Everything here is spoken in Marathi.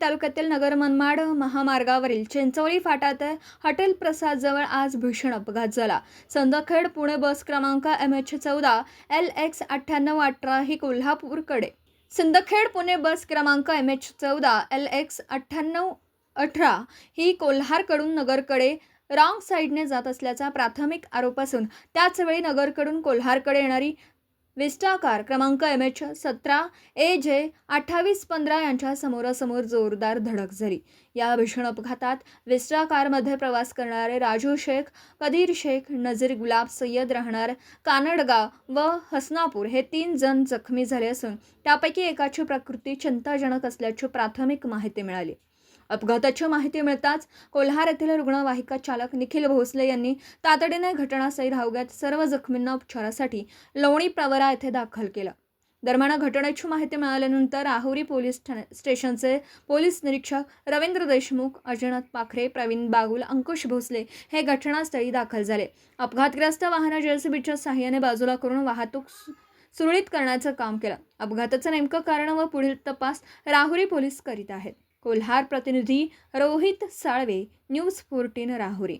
तालुक्यातील नगर मनमाड महामार्गावरील चिंचोली फाटा ते हॉटेल प्रसाद जवळ आज भीषण अपघात झाला। सिंदखेड पुणे बस क्रमांक MH14 LX 9818 ही कोल्हापूरकडे सिंदखेड पुणे बस क्रमांक MH14 LX 9818 ही कोल्हारकडून नगरकडे रॉंग साईडने जात असल्याचा प्राथमिक आरोप असून त्याचवेळी नगरकडून कोल्हारकडे येणारी विस्टा कार क्रमांक MH17 AJ 2815 यांच्या समोरासमोर जोरदार धडक झाली। या भीषण अपघातात विस्टा कारमध्ये प्रवास करणारे राजू शेख, कदीर शेख, नजीर गुलाब सय्यद राहणार कानडगाव व हसनापूर हे 3 जण जखमी झाले असून त्यापैकी एकाची प्रकृती चिंताजनक असल्याची प्राथमिक माहिती मिळाली। अपघाताची माहिती मिळताच कोल्हार येथील रुग्णवाहिका चालक निखिल भोसले यांनी तातडीने घटनास्थळी धाव घेत सर्व जखमींना उपचारासाठी लोणी प्रवरा येथे दाखल केलं। दरम्यान घटनेची माहिती मिळाल्यानंतर राहुरी पोलीस स्टेशनचे पोलीस निरीक्षक रवींद्र देशमुख, अजयनाथ पाखरे, प्रवीण बागुल, अंकुश भोसले हे घटनास्थळी दाखल झाले। अपघातग्रस्त वाहन JCBच्या सहाय्याने बाजूला करून वाहतूक सुरळीत करण्याचं काम केलं। अपघाताचं नेमकं कारण व पुढील तपास राहुरी पोलीस करीत आहेत। कोल्हार प्रतिनिधी रोहित साळवे, न्यूज 14 राहुरी।